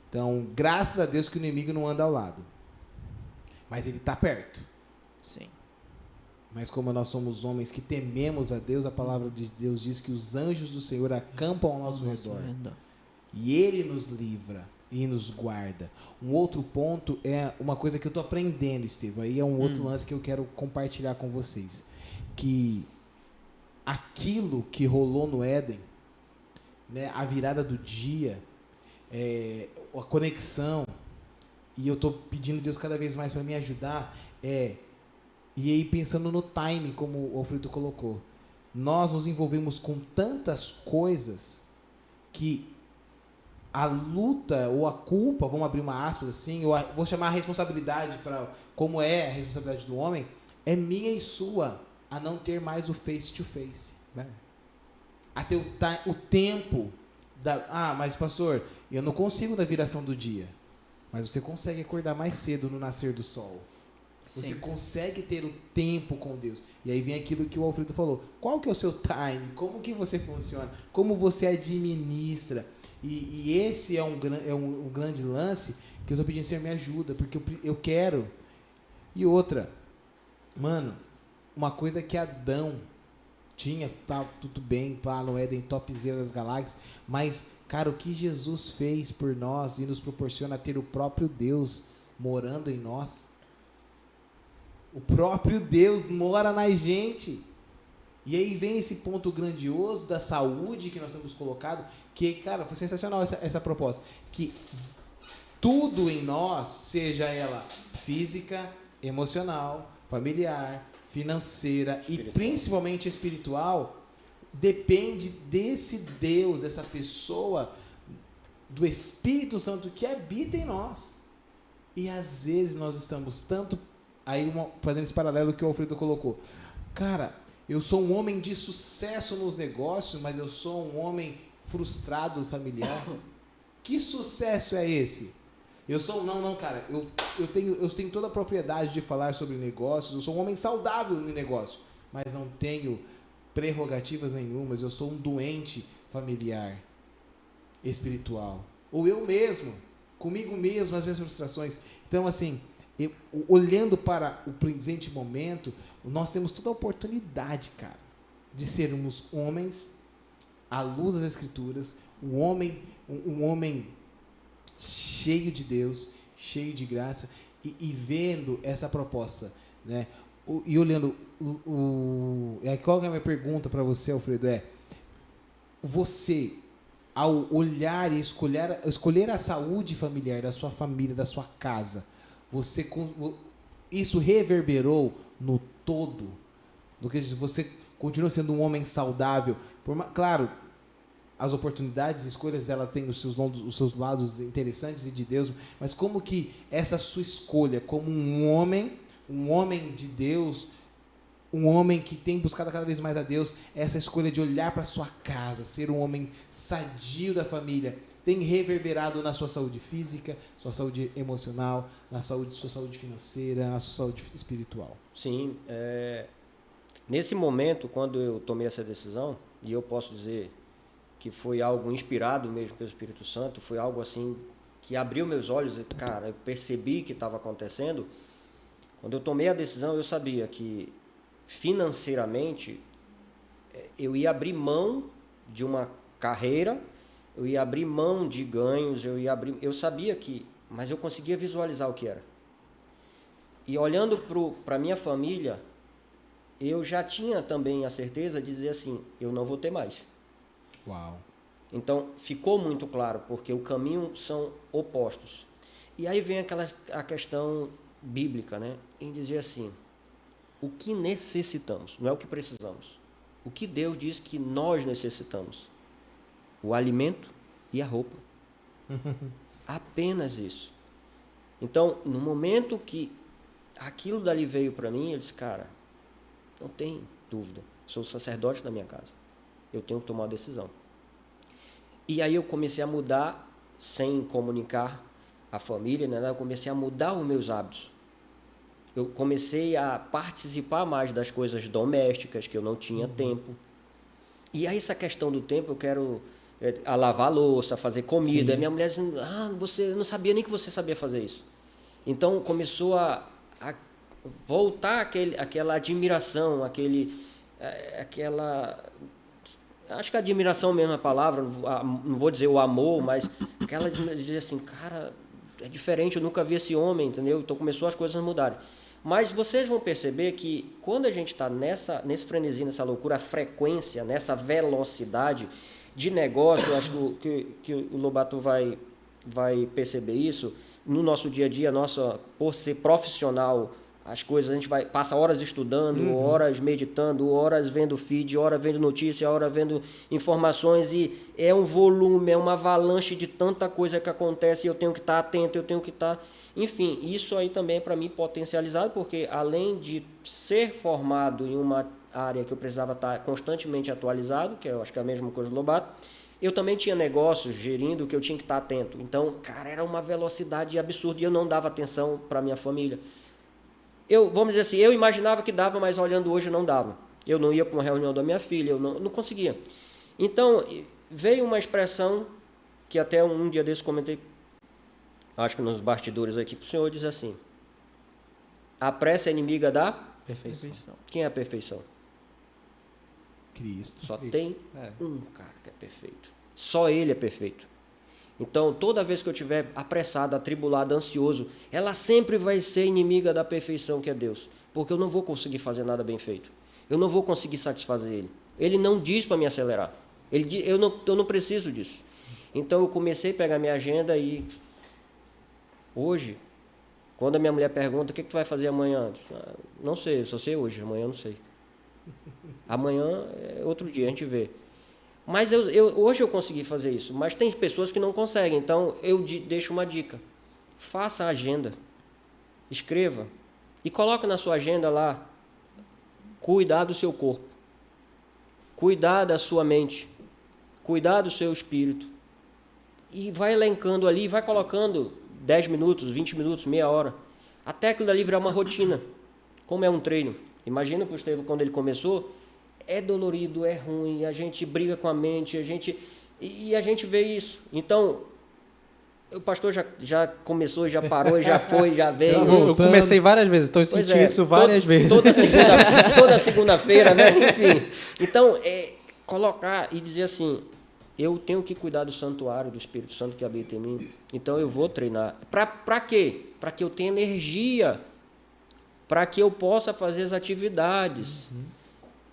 Então, graças a Deus que o inimigo não anda ao lado. Mas ele está perto. Sim. Mas como nós somos homens que tememos a Deus, a palavra de Deus diz que os anjos do Senhor acampam ao nosso redor. E Ele nos livra e nos guarda. Um outro ponto é uma coisa que eu estou aprendendo, Estevão. Aí é um outro lance que eu quero compartilhar com vocês. Que aquilo que rolou no Éden, né, a virada do dia, a conexão, e eu estou pedindo a Deus cada vez mais para me ajudar, e aí pensando no timing, como o Alfredo colocou, nós nos envolvemos com tantas coisas que a luta ou a culpa, vamos abrir uma aspas assim, ou vou chamar a responsabilidade para como é a responsabilidade do homem, é minha e sua, a não ter mais o face to face. Até o tempo mas pastor, eu não consigo da viração do dia. Mas você consegue acordar mais cedo no nascer do sol. Sim. Você consegue ter o tempo com Deus. E aí vem aquilo que o Alfredo falou. Qual que é o seu time? Como que você funciona? Como você administra? E esse é um grande lance que eu estou pedindo, Senhor, me ajuda. Porque eu quero. E outra, mano, uma coisa que Adão tinha, tá tudo bem, lá no Éden, topzera das galáxias, mas, cara, o que Jesus fez por nós e nos proporciona ter o próprio Deus morando em nós. O próprio Deus mora na gente. E aí vem esse ponto grandioso da saúde que nós temos colocado, que, cara, foi sensacional essa proposta, que tudo em nós, seja ela física, emocional, familiar, financeira e principalmente espiritual, depende desse Deus, dessa pessoa, do Espírito Santo que habita em nós. E às vezes nós estamos tanto, aí fazendo esse paralelo que o Alfredo colocou, cara, eu sou um homem de sucesso nos negócios, mas eu sou um homem frustrado familiar. Que sucesso é esse? Eu sou, cara, eu tenho toda a propriedade de falar sobre negócios, eu sou um homem saudável no negócio, mas não tenho prerrogativas nenhumas, eu sou um doente familiar, espiritual. Ou eu mesmo, comigo mesmo, as minhas frustrações. Então, assim, olhando para o presente momento, nós temos toda a oportunidade, cara, de sermos homens à luz das Escrituras, um homem cheio de Deus, cheio de graça, e vendo essa proposta, né? E olhando, qual é a minha pergunta para você, Alfredo? Você, ao olhar e escolher a saúde familiar da sua família, da sua casa, isso reverberou no todo? No que você continua sendo um homem saudável? Claro, as oportunidades, escolhas, elas têm os seus lados interessantes e de Deus, mas como que essa sua escolha como um homem de Deus, um homem que tem buscado cada vez mais a Deus, essa escolha de olhar para sua casa, ser um homem sadio da família, tem reverberado na sua saúde física, sua saúde emocional, sua saúde financeira, na sua saúde espiritual? Sim, nesse momento, quando eu tomei essa decisão, e eu posso dizer que foi algo inspirado mesmo pelo Espírito Santo, foi algo assim que abriu meus olhos, cara, eu percebi que estava acontecendo. Quando eu tomei a decisão, eu sabia que financeiramente eu ia abrir mão de uma carreira, eu ia abrir mão de ganhos, eu sabia que, mas eu conseguia visualizar o que era. E olhando para a minha família, eu já tinha também a certeza de dizer assim, eu não vou ter mais. Uau. Então, ficou muito claro, porque o caminho são opostos. E aí vem a questão bíblica, né? Em dizer assim, o que necessitamos, não é o que precisamos. O que Deus diz que nós necessitamos? O alimento e a roupa. Apenas isso. Então, no momento que aquilo dali veio para mim, eu disse, cara, não tem dúvida, sou o sacerdote da minha casa. Eu tenho que tomar uma decisão. E aí eu comecei a mudar, sem comunicar a família, né? Eu comecei a mudar os meus hábitos. Eu comecei a participar mais das coisas domésticas, que eu não tinha tempo. E aí essa questão do tempo, eu quero a lavar a louça, fazer comida. A minha mulher dizendo, você não sabia nem que você sabia fazer isso. Então começou a voltar aquela admiração, acho que a admiração mesmo é a palavra, não vou dizer o amor, mas aquela de dizer assim, cara, é diferente, eu nunca vi esse homem, entendeu? Então começou as coisas a mudarem. Mas vocês vão perceber que quando a gente está nesse frenesi, nessa loucura, a frequência, nessa velocidade de negócio, eu acho que o Lobato vai perceber isso, no nosso dia a dia, por ser profissional, as coisas, a gente passa horas estudando, horas meditando, horas vendo feed, horas vendo notícia, horas vendo informações, e é um volume, é uma avalanche de tanta coisa que acontece, e eu tenho que estar atento, eu tenho que estar... Enfim, isso aí também é para mim potencializado, porque além de ser formado em uma área que eu precisava estar constantemente atualizado, que eu acho que é a mesma coisa do Lobato, eu também tinha negócios gerindo que eu tinha que estar atento. Então, cara, era uma velocidade absurda e eu não dava atenção para minha família. Vamos dizer assim, eu imaginava que dava, mas olhando hoje não dava. Eu não ia para uma reunião da minha filha, eu não conseguia. Então, veio uma expressão que até um dia desse comentei, acho que nos bastidores aqui, para o senhor, diz assim, a pressa é inimiga da Perfeição. Quem é a perfeição? Cristo. Só tem um cara que é perfeito. Só ele é perfeito. Então, toda vez que eu estiver apressado, atribulado, ansioso, ela sempre vai ser inimiga da perfeição que é Deus. Porque eu não vou conseguir fazer nada bem feito. Eu não vou conseguir satisfazer Ele. Ele não diz para me acelerar. Eu não preciso disso. Então, eu comecei a pegar minha agenda e... Hoje, quando a minha mulher pergunta, o que tu vai fazer amanhã? Não sei, eu só sei hoje. Amanhã eu não sei. Amanhã é outro dia, a gente vê. Mas hoje eu consegui fazer isso, mas tem pessoas que não conseguem, então eu deixo uma dica. Faça a agenda, escreva e coloque na sua agenda lá, cuidar do seu corpo, cuidar da sua mente, cuidar do seu espírito. E vai elencando ali, vai colocando 10 minutos, 20 minutos, meia hora, até aquilo ali virar uma rotina, como é um treino. Imagina para o Estevão quando ele começou, é dolorido, é ruim, a gente briga com a mente, a gente vê isso. Então, o pastor já começou, já parou, já foi, já veio. Eu comecei várias vezes, então eu senti isso várias vezes. Toda segunda-feira, né? Enfim. Então, colocar e dizer assim, eu tenho que cuidar do santuário, do Espírito Santo que habita em mim, então eu vou treinar. Para quê? Para que eu tenha energia, para que eu possa fazer as atividades.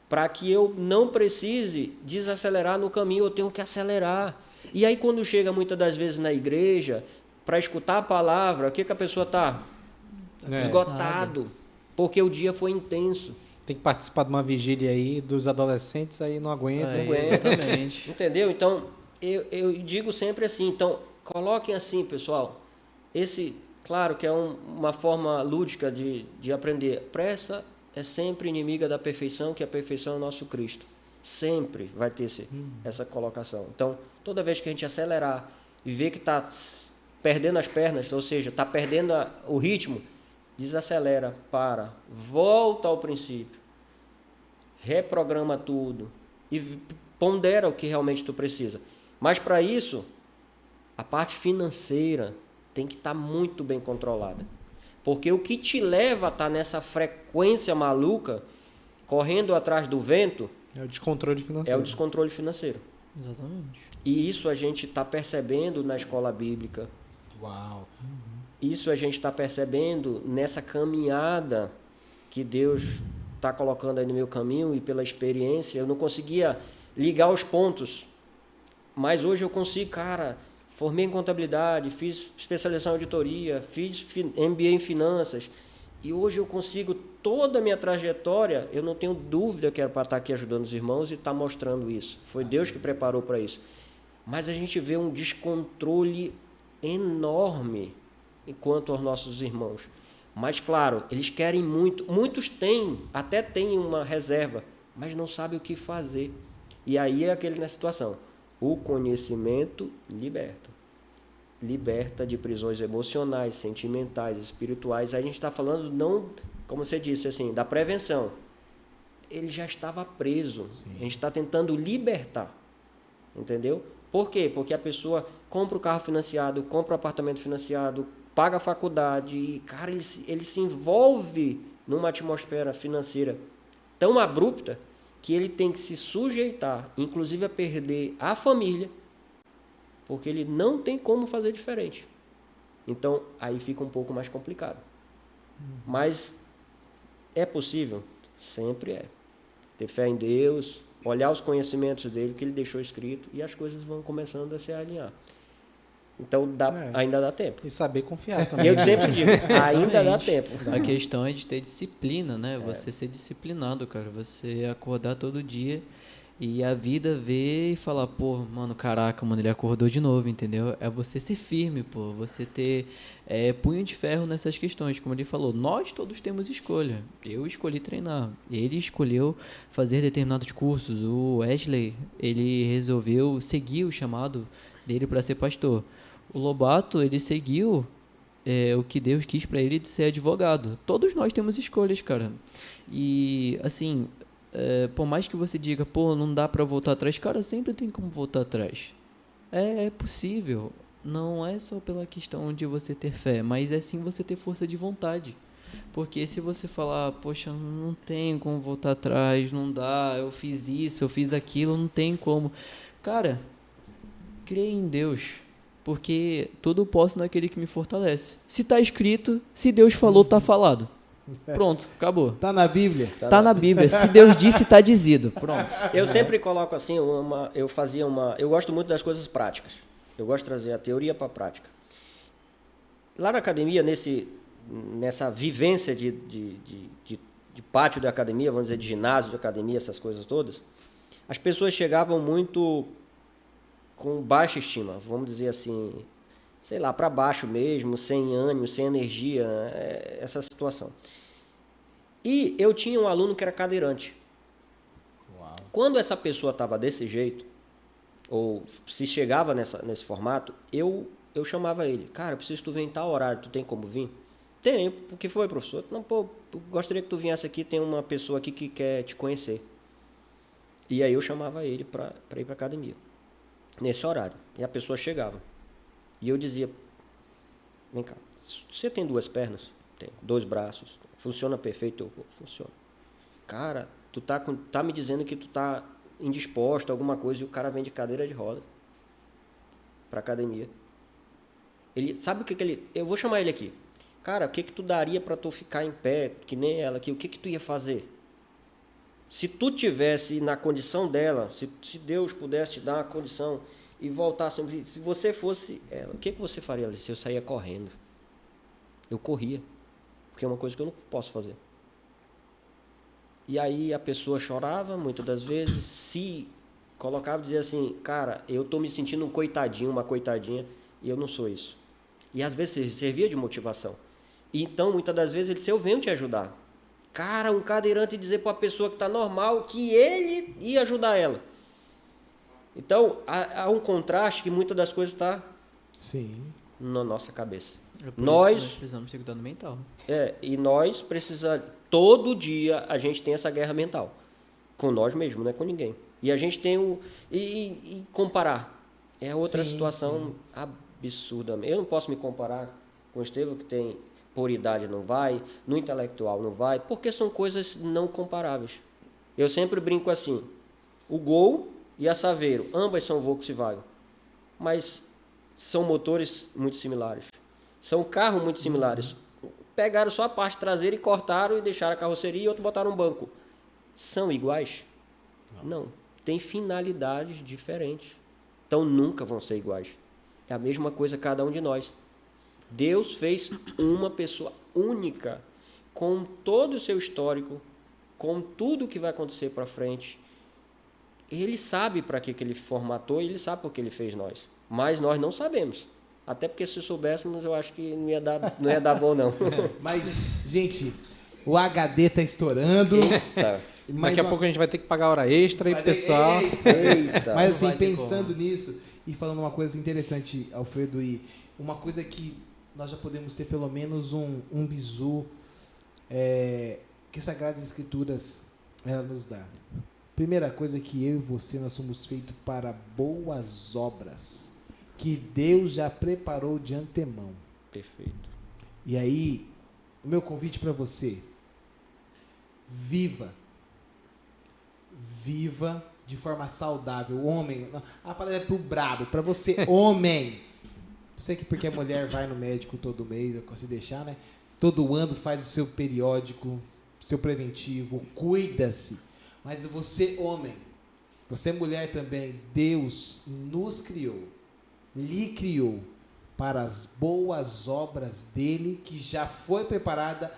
Para que eu não precise desacelerar no caminho, eu tenho que acelerar. E aí, quando chega muitas das vezes na igreja, para escutar a palavra, o que a pessoa está? Esgotado, porque o dia foi intenso. Tem que participar de uma vigília aí dos adolescentes, aí não aguenta. Exatamente. Entendeu? Então, eu digo sempre assim, então, coloquem assim, pessoal, claro que é uma forma lúdica de aprender. Pressa é sempre inimiga da perfeição, que a perfeição é o nosso Cristo. Sempre vai ter essa colocação. Então, toda vez que a gente acelerar, e vê que está perdendo as pernas, ou seja, está perdendo o ritmo, desacelera, volta ao princípio, reprograma tudo e pondera o que realmente tu precisa. Mas para isso, a parte financeira tem que estar muito bem controlada. Porque o que te leva a estar nessa frequência maluca, correndo atrás do vento, É o descontrole financeiro. é o descontrole financeiro. Exatamente. E isso a gente está percebendo na escola bíblica. Uau. Isso a gente está percebendo nessa caminhada que Deus está colocando aí no meu caminho, e pela experiência eu não conseguia ligar os pontos. Mas hoje eu consigo, cara, formei em contabilidade, fiz especialização em auditoria, fiz MBA em finanças, e hoje eu consigo, toda a minha trajetória, eu não tenho dúvida que era para estar aqui ajudando os irmãos e estar mostrando isso. Foi Deus que preparou para isso. Mas a gente vê um descontrole enorme enquanto aos nossos irmãos. Mas, claro, eles querem muito. Muitos têm, até têm uma reserva, mas não sabem o que fazer. E aí é aquele na situação. O conhecimento liberta. Liberta de prisões emocionais, sentimentais, espirituais. Aí a gente está falando, não, como você disse, assim, da prevenção. Ele já estava preso. Sim. A gente está tentando libertar. Entendeu? Por quê? Porque a pessoa compra o carro financiado, compra o apartamento financiado, paga a faculdade e, cara, ele se envolve numa atmosfera financeira tão abrupta que ele tem que se sujeitar, inclusive a perder a família, porque ele não tem como fazer diferente. Então, aí fica um pouco mais complicado. Mas é possível? Sempre é. Ter fé em Deus, olhar os conhecimentos dele, que ele deixou escrito, e as coisas vão começando a se alinhar. Então, ainda dá tempo. E saber confiar também. Eu sempre digo, ainda dá tempo. A questão é de ter disciplina, né? Você ser disciplinado, cara. Você acordar todo dia e a vida ver e falar, pô, mano, caraca, mano, ele acordou de novo, entendeu? É você ser firme, pô. Você ter punho de ferro nessas questões. Como ele falou, nós todos temos escolha. Eu escolhi treinar. Ele escolheu fazer determinados cursos. O Wesley, ele resolveu seguir o chamado dele para ser pastor. O Lobato, ele seguiu o que Deus quis para ele de ser advogado. Todos nós temos escolhas, cara. E, assim, por mais que você diga, pô, não dá para voltar atrás, cara, sempre tem como voltar atrás. É possível. Não é só pela questão de você ter fé, mas é sim você ter força de vontade. Porque se você falar, poxa, não tem como voltar atrás, não dá, eu fiz isso, eu fiz aquilo, não tem como. Cara, creia em Deus. Porque tudo posso naquele que me fortalece. Se está escrito, se Deus falou, está falado. Pronto, acabou. Tá na Bíblia? Tá na Bíblia. Se Deus disse, está dizido. Pronto. Eu sempre coloco assim, eu gosto muito das coisas práticas. Eu gosto de trazer a teoria para a prática. Lá na academia, nessa vivência de pátio da academia, vamos dizer, de ginásio de academia, essas coisas todas, as pessoas chegavam muito com baixa estima, vamos dizer assim, sei lá, para baixo mesmo, sem ânimo, sem energia, essa situação. E eu tinha um aluno que era cadeirante. Uau. Quando essa pessoa estava desse jeito, ou se chegava nesse formato, eu chamava ele, cara, eu preciso que tu venha em tal horário, tu tem como vir? Tenho. O que foi, professor? Não, pô, gostaria que tu viesse aqui, tem uma pessoa aqui que quer te conhecer. E aí eu chamava ele para ir para academia. Nesse horário. E a pessoa chegava. E eu dizia, vem cá, você tem 2 pernas? Tem. 2 braços? Funciona perfeito teu corpo? Funciona. Cara, tu tá me dizendo que tu tá indisposto a alguma coisa e o cara vem de cadeira de rodas pra academia. Ele, sabe o que ele... Eu vou chamar ele aqui. Cara, o que tu daria pra tu ficar em pé, que nem ela aqui? O que tu ia fazer? Se tu tivesse na condição dela, se Deus pudesse te dar uma condição e voltasse, se você fosse ela, o que você faria? Ela disse, eu saía correndo. Eu corria, porque é uma coisa que eu não posso fazer. E aí a pessoa chorava, muitas das vezes, se colocava e dizia assim, cara, eu estou me sentindo um coitadinho, uma coitadinha, e eu não sou isso. E às vezes servia de motivação. E então, muitas das vezes, ele disse, eu venho te ajudar. Cara, um cadeirante dizer para a pessoa que está normal que ele ia ajudar ela. Então, há um contraste que muitas das coisas está Sim. na nossa cabeça. É por Nós- isso que nós precisamos ter cuidado mental. E nós precisamos, todo dia a gente tem essa guerra mental, com nós mesmos, não é com ninguém. E a gente tem e comparar, é outra Sim, situação absurda. Eu não posso me comparar com o Estevão, que tem por idade não vai, no intelectual não vai, porque são coisas não comparáveis. Eu sempre brinco assim, o Gol e a Saveiro, ambas são Volkswagen, mas são motores muito similares, são carros muito similares. Pegaram só a parte traseira e cortaram e deixaram a carroceria e outro botaram um banco. São iguais? Não. Tem finalidades diferentes. Então nunca vão ser iguais. É a mesma coisa cada um de nós. Deus fez uma pessoa única, com todo o seu histórico, com tudo o que vai acontecer para frente. Ele sabe para que ele formatou e ele sabe por que ele fez nós. Mas nós não sabemos. Até porque se soubéssemos, eu acho que não ia dar bom, não. Mas, gente, o HD tá estourando. Tá. Mais Daqui a uma- pouco a gente vai ter que pagar hora extra e Vai o ter- pessoal... Eita. Mas Não assim, vai ter pensando nisso e falando uma coisa interessante, Alfredo, e uma coisa que nós já podemos ter pelo menos um bizu que as Sagradas Escrituras ela nos dá. Primeira coisa que eu e você nós somos feitos para boas obras que Deus já preparou de antemão. Perfeito. E aí, o meu convite para você, viva de forma saudável, homem, a palavra é pro brabo, para você, homem, você que porque a mulher vai no médico todo mês, se deixar, né, todo ano faz o seu periódico, seu preventivo, cuida-se, mas você, homem, você mulher também, Deus nos criou, lhe criou para as boas obras dele, que já foi preparada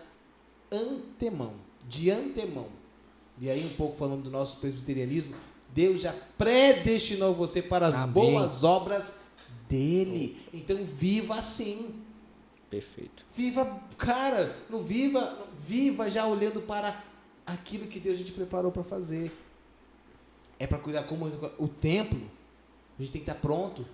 de antemão. E aí, um pouco falando do nosso presbiterianismo, Deus já predestinou você para as Amém. boas obras dele. Então, viva assim. Perfeito. Viva, cara, não viva já olhando para aquilo que Deus já te preparou para fazer. É para cuidar como o templo, a gente tem que estar pronto,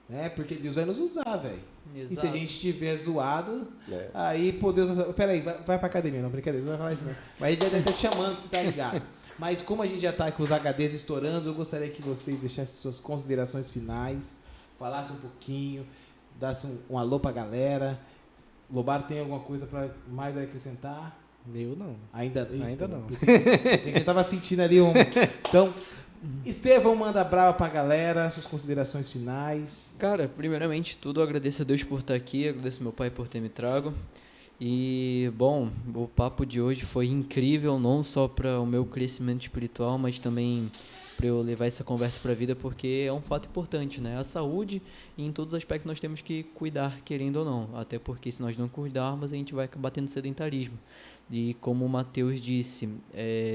né? Porque Deus vai nos usar, velho. E se a gente estiver zoado, aí, pô, Deus vai falar, peraí, vai pra academia, não, brincadeira, Deus vai falar isso mesmo. Mas ele já deve estar te chamando, você tá ligado. Mas como a gente já tá com os HDs estourando, eu gostaria que vocês deixassem suas considerações finais, falassem um pouquinho, dassem um alô pra galera. Lobato tem alguma coisa pra mais acrescentar? Eu não. Ainda não. Pensei que eu tava sentindo ali um... Então, Estevão, manda brava pra galera, suas considerações finais. Cara, primeiramente tudo, eu agradeço a Deus por estar aqui, agradeço meu pai por ter me trago. E, bom, o papo de hoje foi incrível, não só para o meu crescimento espiritual, mas também para eu levar essa conversa para a vida, porque é um fato importante, né? A saúde, e em todos os aspectos nós temos que cuidar, querendo ou não. Até porque se nós não cuidarmos, a gente vai acabar tendo sedentarismo. E como o Mateus disse,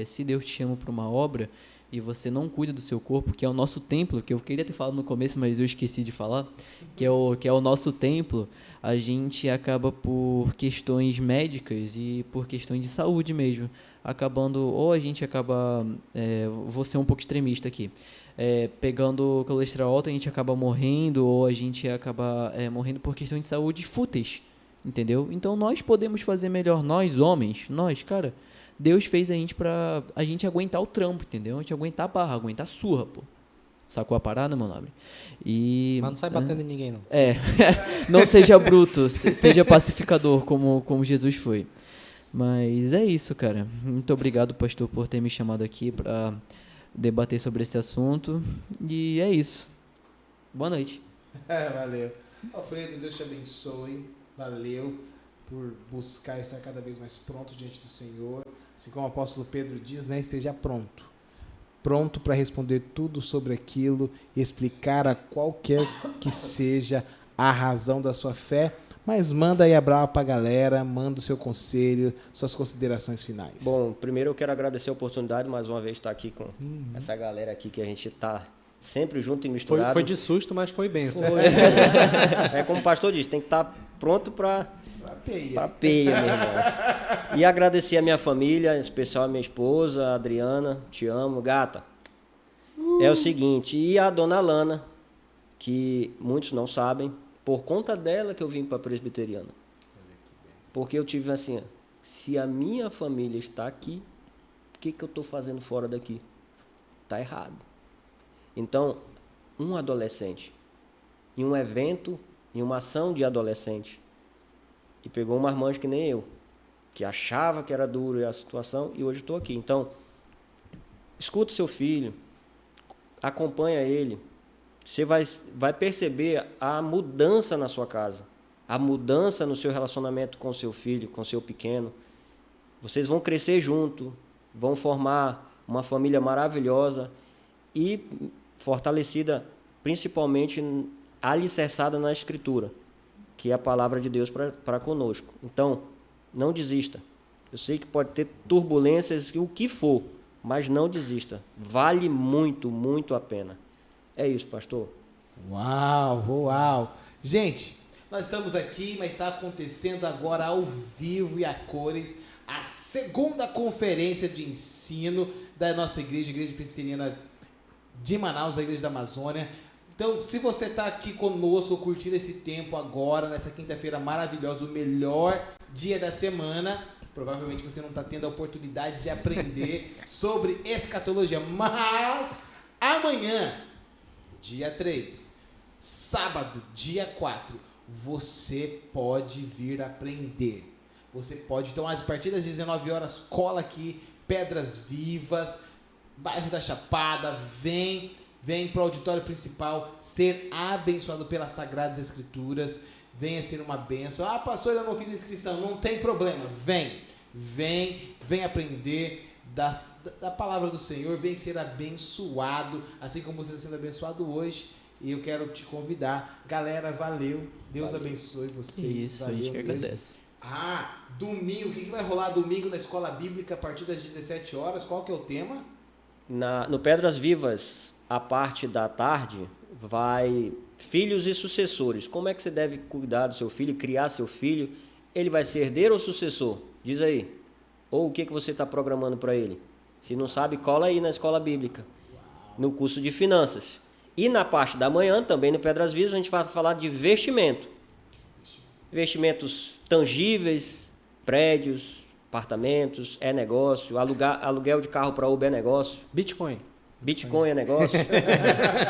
se Deus te chama para uma obra e você não cuida do seu corpo, que é o nosso templo, que eu queria ter falado no começo, mas eu esqueci de falar, que é o nosso templo, a gente acaba por questões médicas e por questões de saúde mesmo, acabando, ou a gente acaba, vou ser um pouco extremista aqui, pegando colesterol alto, a gente acaba morrendo, ou a gente acaba morrendo por questões de saúde fúteis, entendeu? Então nós podemos fazer melhor, nós homens, cara, Deus fez a gente pra a gente aguentar o trampo, entendeu? A gente aguentar a barra, aguentar a surra, pô. Sacou a parada, meu nobre? E... Mas não sai batendo em ninguém, não. não seja bruto, seja pacificador, como Jesus foi. Mas é isso, cara. Muito obrigado, pastor, por ter me chamado aqui para debater sobre esse assunto. E é isso. Boa noite. Valeu. Alfredo, Deus te abençoe. Valeu por buscar estar cada vez mais pronto diante do Senhor. Assim como o apóstolo Pedro diz, né? Esteja pronto. Pronto para responder tudo sobre aquilo e explicar a qualquer que seja a razão da sua fé. Mas manda aí a brava pra galera, manda o seu conselho, suas considerações finais. Bom, primeiro eu quero agradecer a oportunidade, mais uma vez, de estar aqui com essa galera aqui que a gente está sempre junto e misturado. Foi de susto, mas foi benção. É como o pastor disse, tem que estar pronto para peia, meu irmão. E agradecer a minha família, em especial a minha esposa, a Adriana, te amo, gata. É o seguinte, e a dona Lana, que muitos não sabem, Por conta dela que eu vim para a presbiteriana. Porque eu tive assim, se a minha família está aqui, o que eu estou fazendo fora daqui? Está errado. Então, um adolescente, em um evento, em uma ação de adolescente, e pegou um marmanjo que nem eu, que achava que era duro a situação, e hoje estou aqui. Então, escuta seu filho, acompanha ele, você vai perceber a mudança na sua casa, a mudança no seu relacionamento com seu filho, com seu pequeno. Vocês vão crescer junto, vão formar uma família maravilhosa e fortalecida, principalmente alicerçada na Escritura, que é a palavra de Deus para conosco. Então, não desista. Eu sei que pode ter turbulências, o que for, mas não desista. Vale muito, muito a pena. É isso, pastor. Uau, uau. Gente, nós estamos aqui, mas está acontecendo agora ao vivo e a cores a segunda conferência de ensino da nossa igreja, Igreja Presbiteriana de Manaus, a Igreja da Amazônia. Então, se você está aqui conosco, curtindo esse tempo agora, nessa quinta-feira maravilhosa, o melhor dia da semana, provavelmente você não está tendo a oportunidade de aprender sobre escatologia, mas amanhã, dia 3, sábado, dia 4, você pode vir aprender. Você pode, então, a partir das 19 horas, cola aqui, Pedras Vivas, bairro da Chapada, vem para o auditório principal ser abençoado pelas Sagradas Escrituras, venha ser uma bênção. Ah, pastor, eu não fiz inscrição, não tem problema, vem aprender da palavra do Senhor, vem ser abençoado, assim como você está sendo abençoado hoje. E eu quero te convidar, galera, valeu, Deus abençoe vocês. Isso, valeu, a gente que agradece. Domingo, o que vai rolar domingo na Escola Bíblica a partir das 17 horas? Qual que é o tema? No Pedras Vivas, a parte da tarde, vai filhos e sucessores. Como é que você deve cuidar do seu filho, criar seu filho? Ele vai ser herdeiro ou sucessor? Diz aí. Ou o que você está programando para ele? Se não sabe, cola aí na Escola Bíblica, no curso de Finanças. E na parte da manhã, também no Pedras Vivas, a gente vai falar de investimento. Investimentos tangíveis, prédios, apartamentos, é negócio, aluguel de carro para Uber é negócio. Bitcoin é negócio.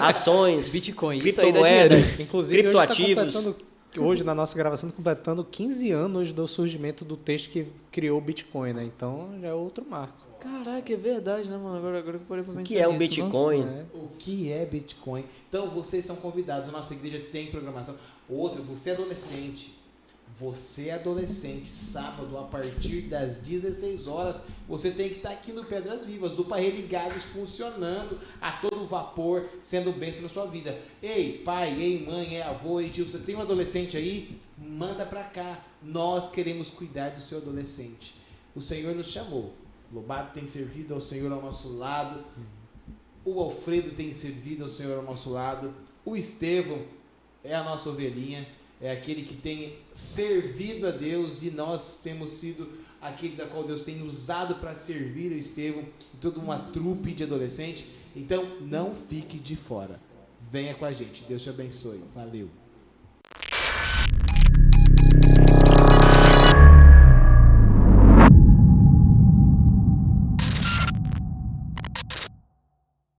Ações, Bitcoin, criptomoedas, inclusive criptoativos. Hoje na nossa gravação, completando 15 anos do surgimento do texto que criou o Bitcoin, né? Então já é outro marco. Caraca, é verdade, né, mano? Agora que eu parei pra pensar. O que é o nisso, Bitcoin? nossa. O que é Bitcoin? Então, vocês são convidados. A nossa igreja tem programação. Outra, você é adolescente, sábado, a partir das 16 horas, você tem que estar aqui no Pedras Vivas, do Parreira Ligados, funcionando a todo vapor, sendo bênção na sua vida. Ei, pai, ei, mãe, ei, avô, ei, tio, você tem um adolescente aí? Manda pra cá. Nós queremos cuidar do seu adolescente. O Senhor nos chamou. Lobato tem servido ao Senhor ao nosso lado. O Alfredo tem servido ao Senhor ao nosso lado. O Estevão é a nossa ovelhinha. É aquele que tem servido a Deus, e nós temos sido aqueles a qual Deus tem usado para servir o Estevão e toda uma trupe de adolescente. Então, não fique de fora. Venha com a gente. Deus te abençoe. Valeu.